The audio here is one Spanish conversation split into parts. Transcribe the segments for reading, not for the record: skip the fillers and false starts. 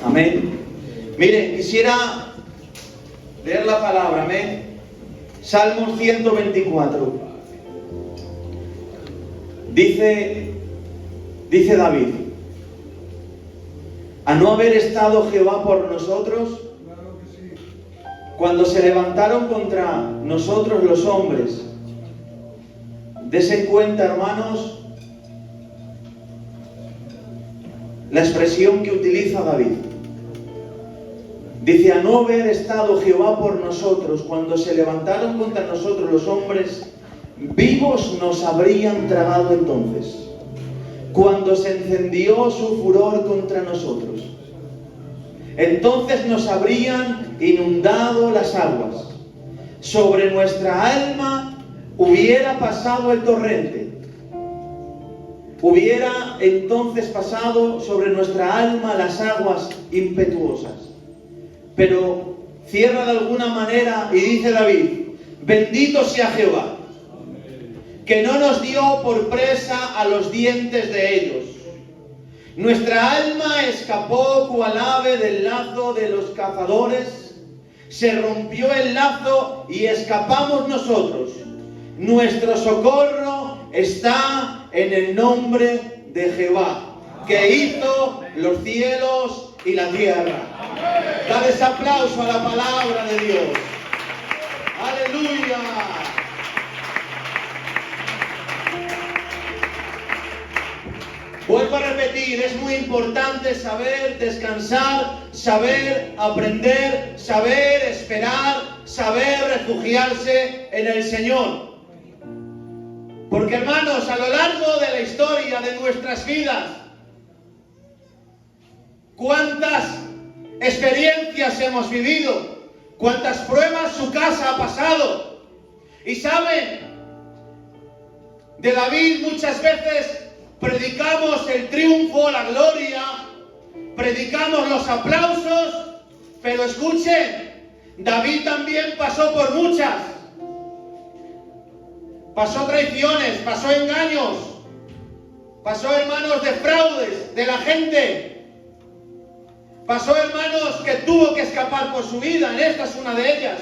Amén. Miren, quisiera leer la palabra, amén. Salmos 124. Dice David: a no haber estado Jehová por nosotros, cuando se levantaron contra nosotros los hombres. Dese cuenta, hermanos, la expresión que utiliza David. Dice: a no haber estado Jehová por nosotros, cuando se levantaron contra nosotros los hombres, vivos nos habrían tragado entonces, cuando se encendió su furor contra nosotros. Entonces nos habrían inundado las aguas, sobre nuestra alma hubiera pasado el torrente. Hubiera entonces pasado sobre nuestra alma las aguas impetuosas. Pero cierra de alguna manera y dice David: bendito sea Jehová, que no nos dio por presa a los dientes de ellos. Nuestra alma escapó cual ave del lazo de los cazadores. Se rompió el lazo y escapamos nosotros. Nuestro socorro está en el nombre de Jehová, que hizo los cielos y la tierra. Dales aplauso a la palabra de Dios. ¡Aleluya! Vuelvo a repetir, es muy importante saber descansar, saber aprender, saber esperar, saber refugiarse en el Señor. Porque, hermanos, a lo largo de la historia de nuestras vidas, ¿cuántas experiencias hemos vivido? ¿Cuántas pruebas su casa ha pasado? Y saben, de David muchas veces predicamos el triunfo, la gloria, predicamos los aplausos, pero escuchen, David también pasó por muchas. Pasó traiciones, pasó engaños, pasó, hermanos, de fraudes de la gente. Pasó, hermanos, que tuvo que escapar por su vida. En esta es una de ellas.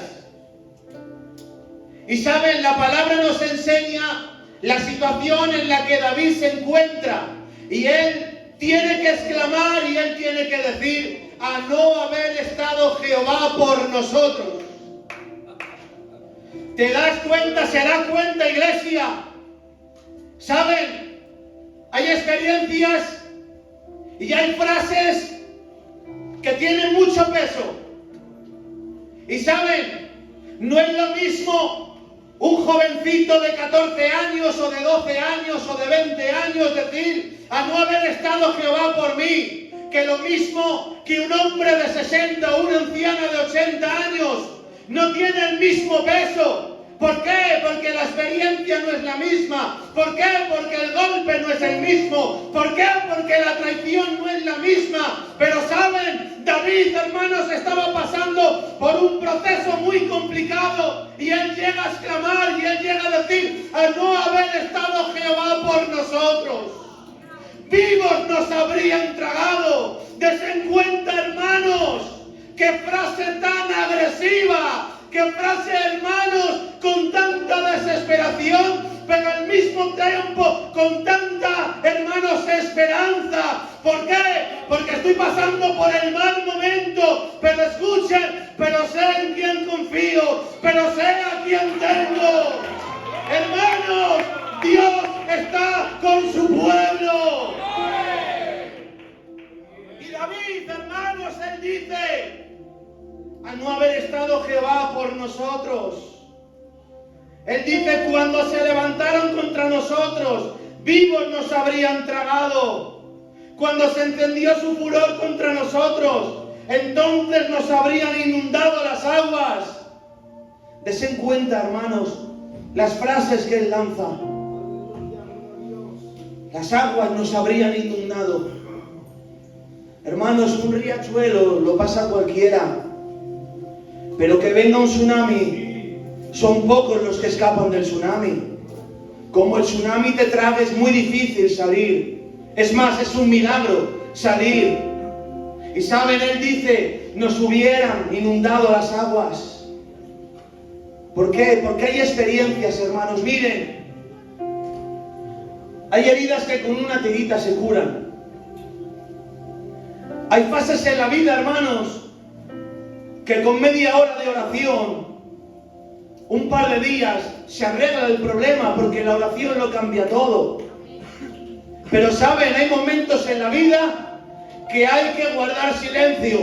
Y saben, la palabra nos enseña la situación en la que David se encuentra. Y él tiene que exclamar y él tiene que decir: a no haber estado Jehová por nosotros. ¿Te das cuenta? ¿Se da cuenta, iglesia? ¿Saben? Hay experiencias y hay frases que tienen mucho peso. Y ¿saben? No es lo mismo un jovencito de 14 años o de 12 años o de 20 años decir: a no haber estado Jehová por mí, que lo mismo que un hombre de 60 o una anciana de 80 años. No tiene el mismo peso. ¿Por qué? Porque la experiencia no es la misma. ¿Por qué? Porque el golpe no es el mismo. ¿Por qué? Porque la traición no es la misma. Pero ¿saben? David, hermanos, estaba pasando por un proceso muy complicado. Y él llega a exclamar y él llega a decir: a no haber estado Jehová por nosotros, vivos nos habrían tragado. Desen cuenta, hermanos, qué frase tan agresiva, qué frase, hermanos, con tanta desesperación, pero al mismo tiempo con tanta, hermanos, esperanza. ¿Por qué? Porque estoy pasando por el mal momento, pero escuchen, pero sé en quién confío, pero sé a quién tengo. Hermanos, Dios está con su pueblo. Y David, hermanos, él dice: a no haber estado Jehová por nosotros. Él dice: cuando se levantaron contra nosotros, vivos nos habrían tragado. Cuando se encendió su furor contra nosotros, entonces nos habrían inundado las aguas. Desen cuenta, hermanos, las frases que él lanza. Las aguas nos habrían inundado. Hermanos, un riachuelo lo pasa cualquiera. Pero que venga un tsunami, son pocos los que escapan del tsunami. Como el tsunami te trague, es muy difícil salir. Es más, es un milagro salir. Y saben, Él dice, nos hubieran inundado las aguas. ¿Por qué? Porque hay experiencias, hermanos. Miren, hay heridas que con una tirita se curan. Hay fases en la vida, hermanos, que con media hora de oración, un par de días, se arregla el problema, porque la oración lo cambia todo. Pero saben, hay momentos en la vida que hay que guardar silencio.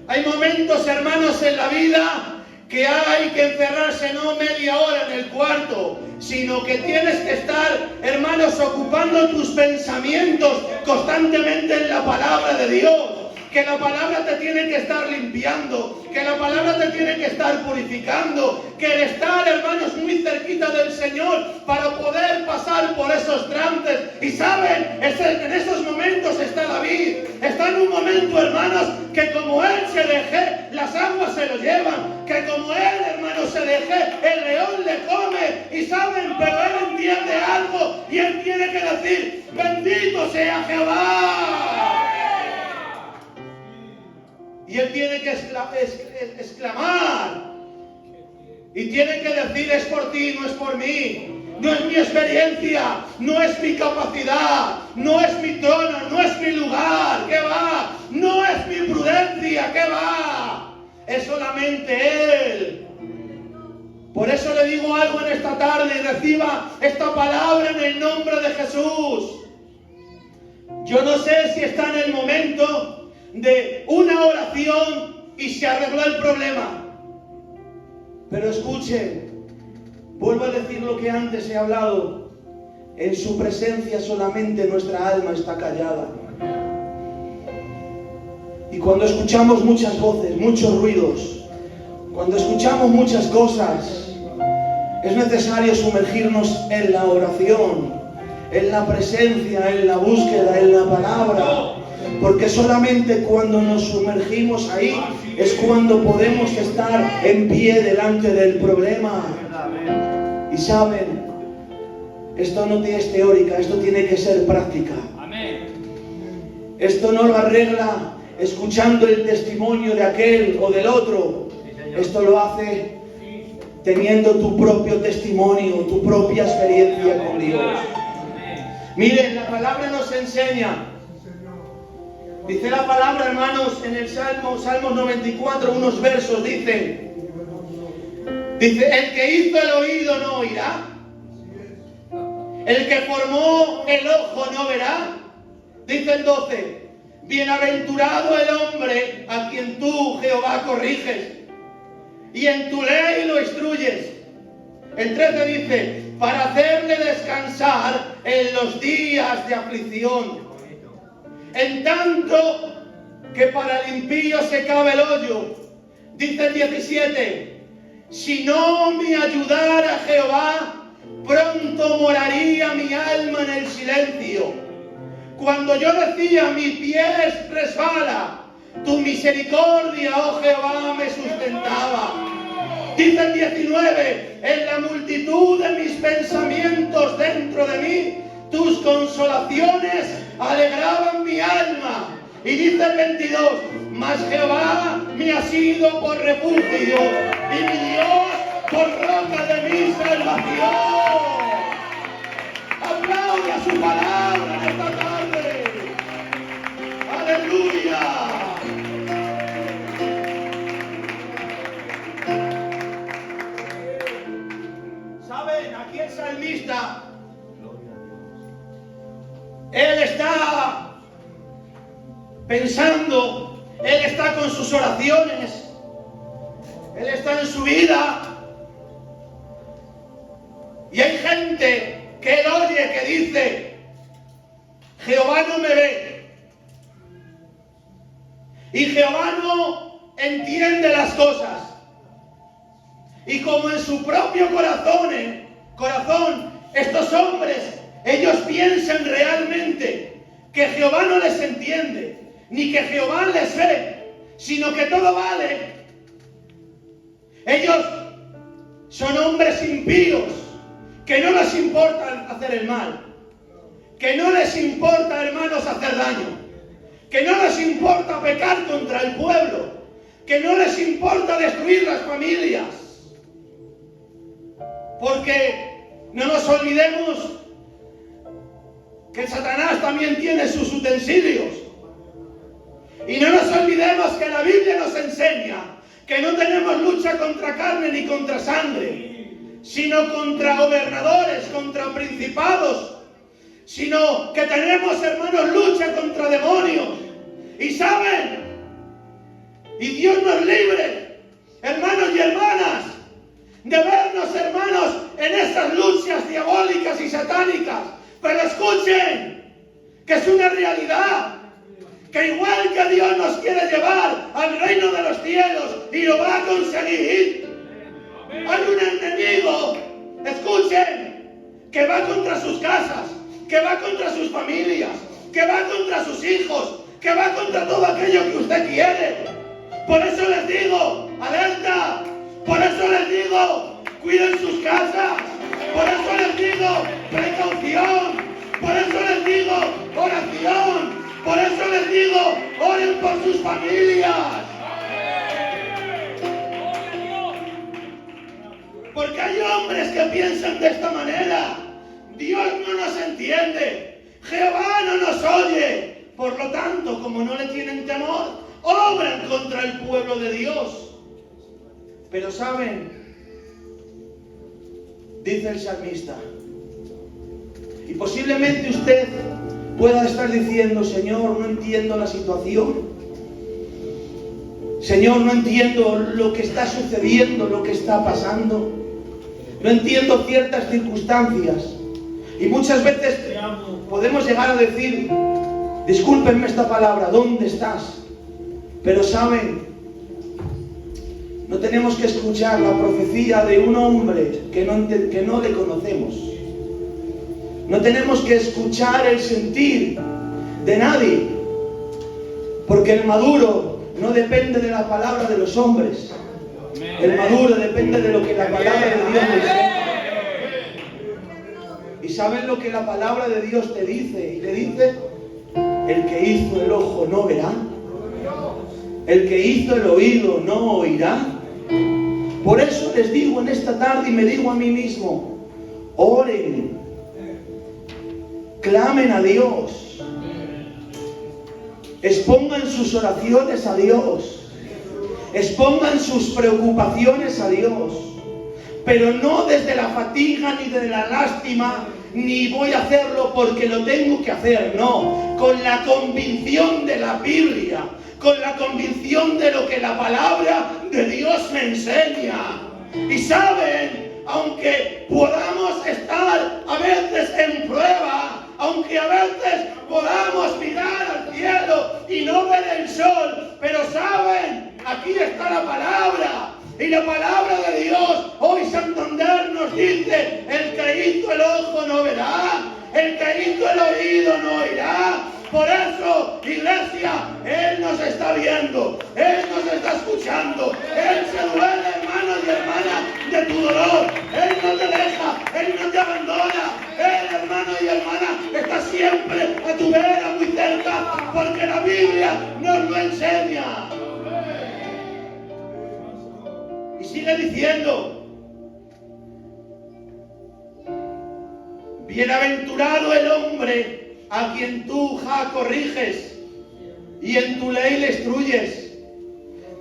Hay momentos, hermanos, en la vida que hay que encerrarse no media hora en el cuarto, sino que tienes que estar, hermanos, ocupando tus pensamientos constantemente en la palabra de Dios. Que la palabra te tiene que estar limpiando, que la palabra te tiene que estar purificando, que el estar, hermanos, muy cerquita del Señor para poder pasar por esos trances. Y saben, en esos momentos está David. Está en un momento, hermanos, que como él se deje, las aguas se lo llevan. Que como él, hermanos, se deje, el león le come. Y saben, pero él entiende algo y él tiene que decir, bendito sea Jehová. Y él tiene que exclamar. Y tiene que decir, es por ti, no es por mí. No es mi experiencia, no es mi capacidad, no es mi trono, no es mi lugar, ¿qué va? No es mi prudencia, ¿qué va? Es solamente Él. Por eso le digo algo en esta tarde y reciba esta palabra en el nombre de Jesús. Yo no sé si está en el momento de una oración y se arregló el problema. Pero escuchen, vuelvo a decir lo que antes he hablado. En su presencia solamente nuestra alma está callada. Y cuando escuchamos muchas voces, muchos ruidos, cuando escuchamos muchas cosas, es necesario sumergirnos en la oración, en la presencia, en la búsqueda, en la palabra. Porque solamente cuando nos sumergimos ahí es cuando podemos estar en pie delante del problema. Y saben, esto no es teórica, esto tiene que ser práctica. Esto no lo arregla escuchando el testimonio de aquel o del otro. Esto lo hace teniendo tu propio testimonio, tu propia experiencia con Dios. Miren, la palabra nos enseña. Dice la palabra, hermanos, en el Salmos 94, unos versos, dice, el que hizo el oído no oirá, el que formó el ojo no verá. Dice el 12, bienaventurado el hombre a quien tú, Jehová, corriges, y en tu ley lo instruyes. El 13 dice, para hacerle descansar en los días de aflicción. En tanto que para el impío se cabe el hoyo. Dice el 17, si no me ayudara Jehová, pronto moraría mi alma en el silencio. Cuando yo decía, mi pie resbala, tu misericordia, oh Jehová, me sustentaba. Dice el 19, en la multitud de mis pensamientos dentro de mí, tus consolaciones alegraban mi alma. Y dice el 22, mas Jehová me ha sido por refugio y mi Dios por roca de mi salvación. Aplaude a su palabra en esta tarde. Aleluya. ¿Saben? Aquí el salmista, él está pensando, él está con sus oraciones, él está en su vida. Y hay gente que él oye que dice, Jehová no me ve. Y Jehová no entiende las cosas. Y como en su propio corazón, estos hombres, ellos piensan realmente que Jehová no les entiende, ni que Jehová les ve, sino que todo vale. Ellos son hombres impíos, que no les importa hacer el mal, que no les importa, hermanos, hacer daño, que no les importa pecar contra el pueblo, que no les importa destruir las familias. Porque no nos olvidemos que Satanás también tiene sus utensilios. Y no nos olvidemos que la Biblia nos enseña que no tenemos lucha contra carne ni contra sangre, sino contra gobernadores, contra principados, sino que tenemos, hermanos, lucha contra demonios. Y saben, y Dios nos libre, hermanos y hermanas, de vernos, hermanos, en estas luchas diabólicas y satánicas. Pero escuchen, que es una realidad, que igual que Dios nos quiere llevar al reino de los cielos y lo va a conseguir, hay un enemigo, escuchen, que va contra sus casas, que va contra sus familias, que va contra sus hijos, que va contra todo aquello que usted quiere. Por eso les digo, alerta. Por eso les digo, cuiden sus casas. Por eso les digo, precaución. Por eso les digo, oración. Por eso les digo, oren por sus familias. Porque hay hombres que piensan de esta manera. Dios no nos entiende. Jehová no nos oye. Por lo tanto, como no le tienen temor, obran contra el pueblo de Dios. Pero saben, dice el salmista, y posiblemente usted pueda estar diciendo: Señor, no entiendo la situación. Señor, no entiendo lo que está sucediendo, lo que está pasando. No entiendo ciertas circunstancias. Y muchas veces podemos llegar a decir, discúlpenme esta palabra, ¿dónde estás? Pero saben, no tenemos que escuchar la profecía de un hombre que no le conocemos. No tenemos que escuchar el sentir de nadie, porque el maduro no depende de la palabra de los hombres. El maduro depende de lo que la palabra de Dios le dice. ¿Y saben lo que la palabra de Dios te dice? Y le dice: el que hizo el ojo no verá, el que hizo el oído no oirá. Por eso les digo en esta tarde, y me digo a mí mismo: oren, clamen a Dios, expongan sus oraciones a Dios, expongan sus preocupaciones a Dios, pero no desde la fatiga ni de la lástima, ni voy a hacerlo porque lo tengo que hacer, no, con la convicción de la Biblia, con la convicción de lo que la palabra de Dios me enseña. Y saben, aunque podamos estar a veces en prueba, aunque a veces podamos mirar al cielo y no ver el sol, pero saben, aquí está la palabra. Y la palabra de Dios hoy Santander nos dice: el que hizo el ojo no verá, el que hizo el oído no oirá. Por eso, iglesia, Él nos está viendo, Él nos está escuchando, Él se duele, hermanos y hermanas, de tu dolor. Él no te deja, Él no te abandona. Él, hermano y hermana, está siempre a tu vera, muy cerca, porque la Biblia nos lo enseña. Y sigue diciendo: bienaventurado el hombre a quien tú, corriges y en tu ley le instruyes,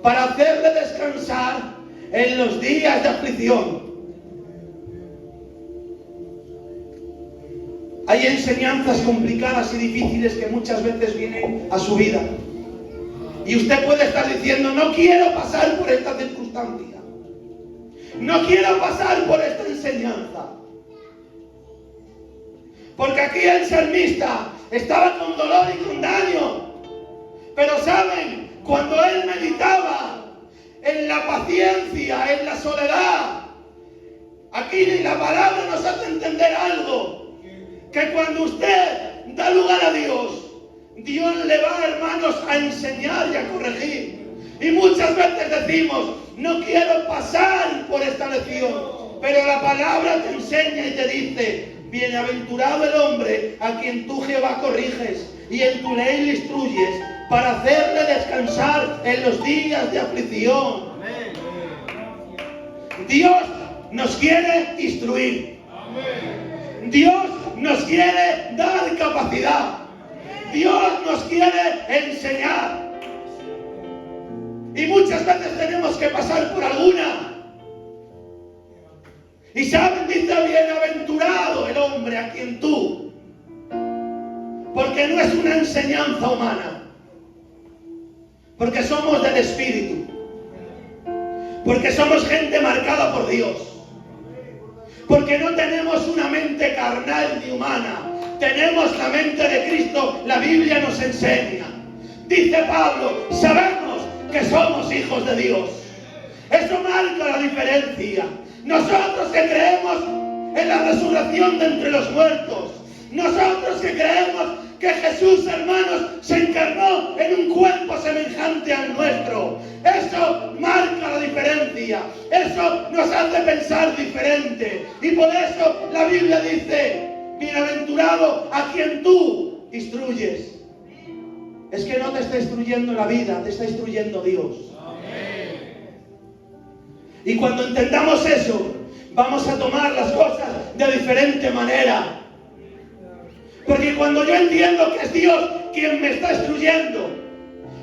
para hacerle descansar en los días de aflicción. Hay enseñanzas complicadas y difíciles que muchas veces vienen a su vida. Y usted puede estar diciendo: no quiero pasar por esta circunstancia, no quiero pasar por esta enseñanza. Porque aquí el salmista estaba con dolor y con daño. Pero saben, cuando él meditaba en la paciencia, en la soledad, aquí la palabra nos hace entender algo: que cuando usted da lugar a Dios, Dios le va, hermanos, a enseñar y a corregir. Y muchas veces decimos: no quiero pasar por esta lección, pero la palabra te enseña y te dice: bienaventurado el hombre a quien tú, Jehová, corriges y en tu ley le instruyes, para hacerle descansar en los días de aflicción. Dios nos quiere instruir. Dios nos quiere dar capacidad. Dios nos quiere enseñar. Y muchas veces tenemos que pasar por alguna. Y saben, dice, bienaventurado el hombre a quien tú. Porque no es una enseñanza humana. Porque somos del Espíritu. Porque somos gente marcada por Dios. Porque no tenemos una mente carnal ni humana. Tenemos la mente de Cristo. La Biblia nos enseña. Dice Pablo, sabemos que somos hijos de Dios. Eso marca la diferencia. Nosotros que creemos en la resurrección de entre los muertos. Nosotros que creemos que Jesús, hermanos, se encarnó en un cuerpo semejante al nuestro. Eso marca la diferencia. Eso nos hace pensar diferente. Y por eso la Biblia dice, bienaventurado a quien tú instruyes. Es que no te está instruyendo la vida, te está instruyendo Dios. Y cuando entendamos eso, vamos a tomar las cosas de diferente manera. Porque cuando yo entiendo que es Dios quien me está instruyendo,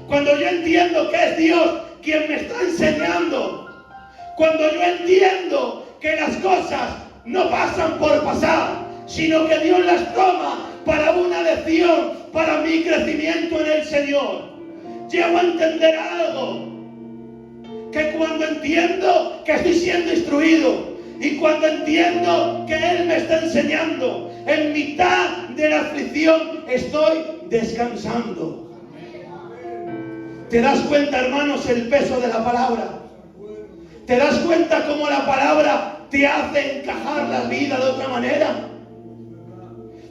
cuando yo entiendo que es Dios quien me está enseñando, cuando yo entiendo que las cosas no pasan por pasar, sino que Dios las toma para una lección, para mi crecimiento en el Señor, llego a entender algo. Que cuando entiendo que estoy siendo instruido y cuando entiendo que Él me está enseñando, en mitad de la aflicción estoy descansando. ¿Te das cuenta, hermanos, el peso de la palabra? ¿Te das cuenta cómo la palabra te hace encajar la vida de otra manera?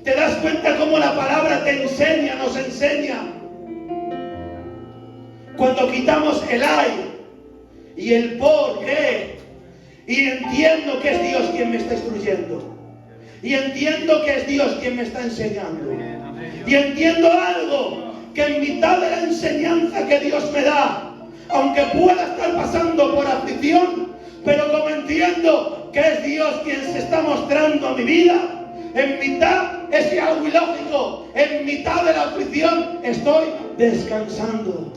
¿Te das cuenta cómo la palabra te enseña, nos enseña? Cuando quitamos el ay y el por qué, y entiendo que es Dios quien me está instruyendo, y entiendo que es Dios quien me está enseñando, y entiendo algo, que en mitad de la enseñanza que Dios me da, aunque pueda estar pasando por aflicción, pero como entiendo que es Dios quien se está mostrando a mi vida, en mitad, es algo ilógico, en mitad de la aflicción estoy descansando.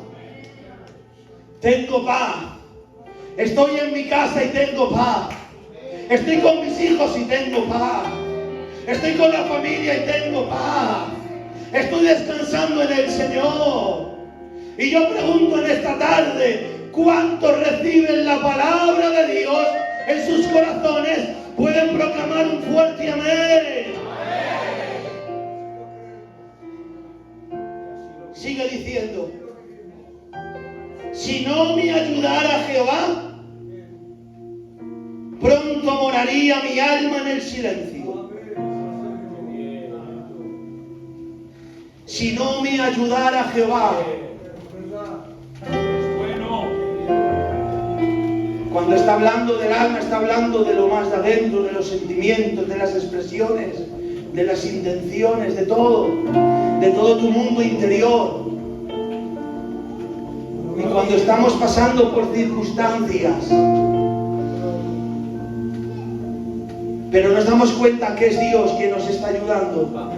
Tengo paz. Estoy en mi casa y tengo paz. Estoy con mis hijos y tengo paz. Estoy con la familia y tengo paz. Estoy descansando en el Señor. Y yo pregunto en esta tarde, ¿cuántos reciben la palabra de Dios en sus corazones? Pueden proclamar un fuerte amén. Sigue diciendo, si no me ayudara Jehová, pronto moraría mi alma en el silencio. Si no me ayudara Jehová. Cuando está hablando del alma, está hablando de lo más de adentro, de los sentimientos, de las expresiones, de las intenciones, de todo tu mundo interior. Y cuando estamos pasando por circunstancias, pero nos damos cuenta que es Dios quien nos está ayudando.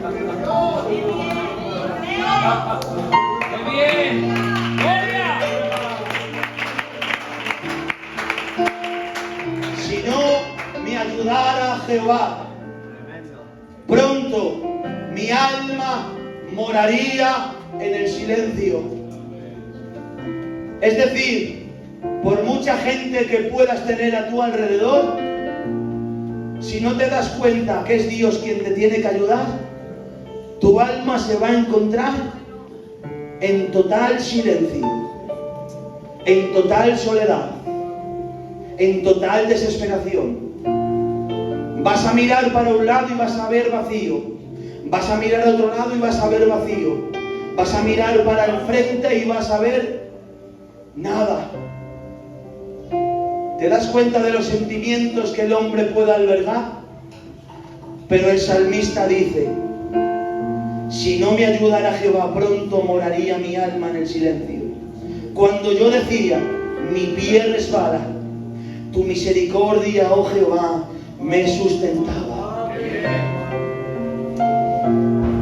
¡Qué bien! ¡Gloria! Si no me ayudara Jehová, pronto mi alma moraría en el silencio. Es decir, por mucha gente que puedas tener a tu alrededor, si no te das cuenta que es Dios quien te tiene que ayudar, tu alma se va a encontrar en total silencio, en total soledad, en total desesperación. Vas a mirar para un lado y vas a ver vacío. Vas a mirar a otro lado y vas a ver vacío. Vas a mirar para el frente y vas a ver nada. ¿Te das cuenta de los sentimientos que el hombre puede albergar? Pero el salmista dice, Si no me ayudara Jehová, pronto moraría mi alma en el silencio. Cuando yo decía, mi pie resbala, tu misericordia, oh Jehová, me sustentaba.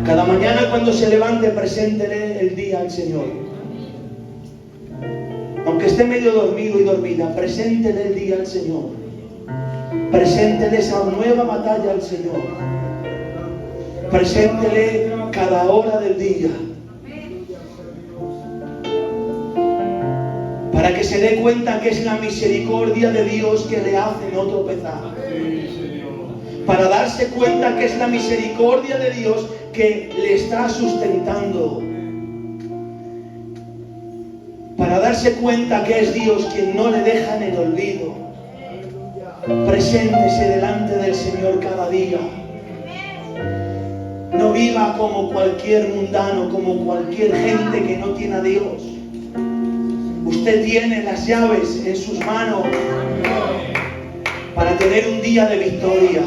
Cada mañana cuando se levante, preséntele el día al Señor. Aunque esté medio dormido y dormida, preséntele el día al Señor. Preséntele esa nueva batalla al Señor. Preséntele cada hora del día. Para que se dé cuenta que es la misericordia de Dios que le hace no tropezar. Para darse cuenta que es la misericordia de Dios que le está sustentando. Para darse cuenta que es Dios quien no le deja en el olvido. Preséntese delante del Señor cada día. No viva como cualquier mundano, como cualquier gente que no tiene a Dios. Usted tiene las llaves en sus manos para tener un día de victoria.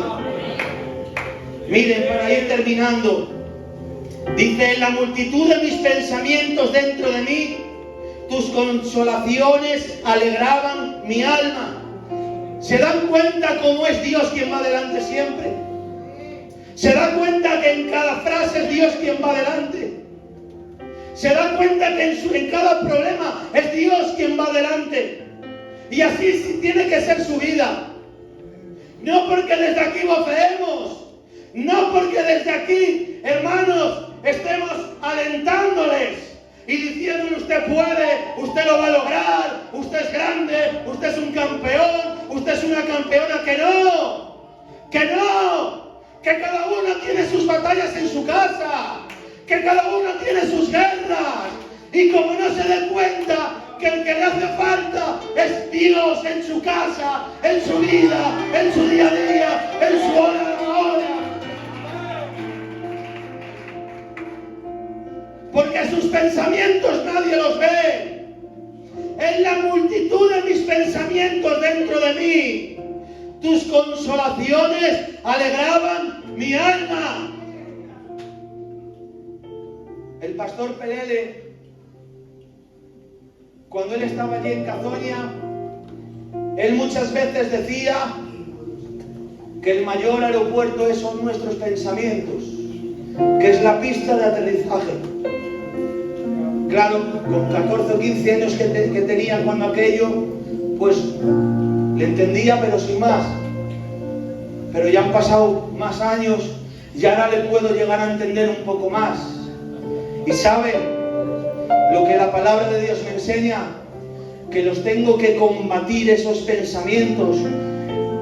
Miren, para ir terminando, dice: en la multitud de mis pensamientos dentro de mí, tus consolaciones alegraban mi alma. ¿Se dan cuenta cómo es Dios quien va adelante siempre? ¿Se da cuenta que en cada frase es Dios quien va adelante? ¿Se da cuenta que en cada problema es Dios quien va adelante? Y así sí tiene que ser su vida. No porque desde aquí bofeemos, no porque desde aquí, hermanos, estemos alentándoles y diciéndole: usted puede, usted lo va a lograr, usted es grande, usted es un campeón, usted es una campeona. Que no, que cada uno tiene sus batallas en su casa, que cada uno tiene sus guerras, y como no se dé cuenta que el que le hace falta es Dios en su casa, en su vida, en su día a día, en su hora a hora. Porque sus pensamientos nadie los ve. En la multitud de mis pensamientos dentro de mí, tus consolaciones alegraban mi alma. El pastor Pelele, cuando él estaba allí en Cazonia, él muchas veces decía que el mayor aeropuerto son nuestros pensamientos, que es la pista de aterrizaje. Claro, con 14 o 15 años que tenía cuando aquello, pues le entendía, pero sin más. Pero ya han pasado más años y ahora le puedo llegar a entender un poco más. Y sabe lo que la palabra de Dios me enseña, que los tengo que combatir esos pensamientos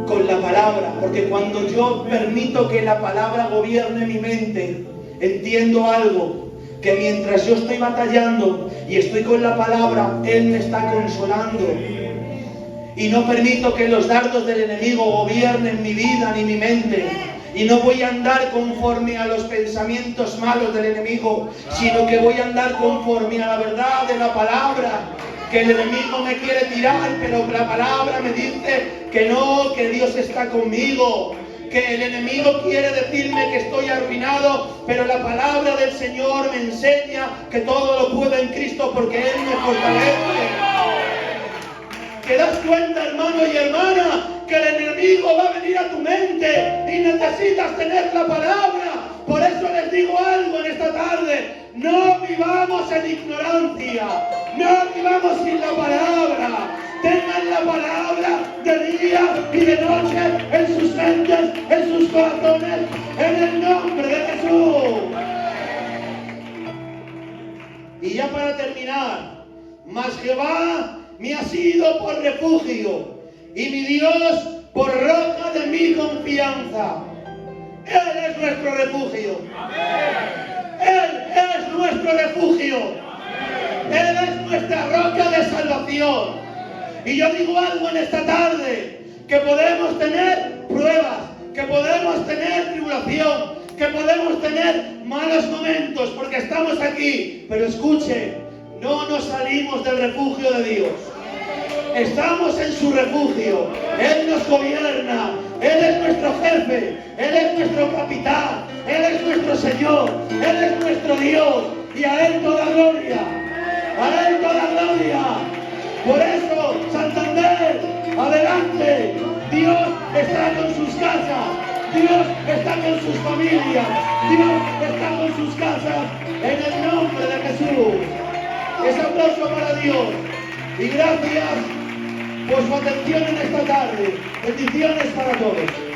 con la palabra, porque cuando yo permito que la palabra gobierne mi mente, entiendo algo, que mientras yo estoy batallando y estoy con la palabra, Él me está consolando. Y no permito que los dardos del enemigo gobiernen mi vida ni mi mente. Y no voy a andar conforme a los pensamientos malos del enemigo, sino que voy a andar conforme a la verdad de la palabra. Que el enemigo me quiere tirar, pero la palabra me dice que no, que Dios está conmigo. Que el enemigo quiere decirme que estoy arruinado, pero la palabra del Señor me enseña que todo lo puedo en Cristo porque Él me fortalece. ¿Te das cuenta, hermano y hermana, que el enemigo va a venir a tu mente y necesitas tener la palabra? Por eso les digo algo en esta tarde: no vivamos en ignorancia, no vivamos sin la palabra. Tengan la palabra de día y de noche en sus mentes, en sus corazones, en el nombre de Jesús. Y ya para terminar, mas Jehová me ha sido por refugio y mi Dios por roca de mi confianza. Él es nuestro refugio. Él es nuestro refugio. Él es nuestra roca de salvación. Y yo digo algo en esta tarde: que podemos tener pruebas, que podemos tener tribulación, que podemos tener malos momentos porque estamos aquí. Pero escuche, no nos salimos del refugio de Dios. Estamos en su refugio. Él nos gobierna. Él es nuestro jefe. Él es nuestro capitán. Él es nuestro nuestro Señor, Él es nuestro Dios y a Él toda gloria, a Él toda gloria. Por eso, Santander, adelante, Dios está con sus casas, Dios está con sus familias, Dios está con sus casas, en el nombre de Jesús. Ese aplauso para Dios y gracias por su atención en esta tarde. Bendiciones para todos.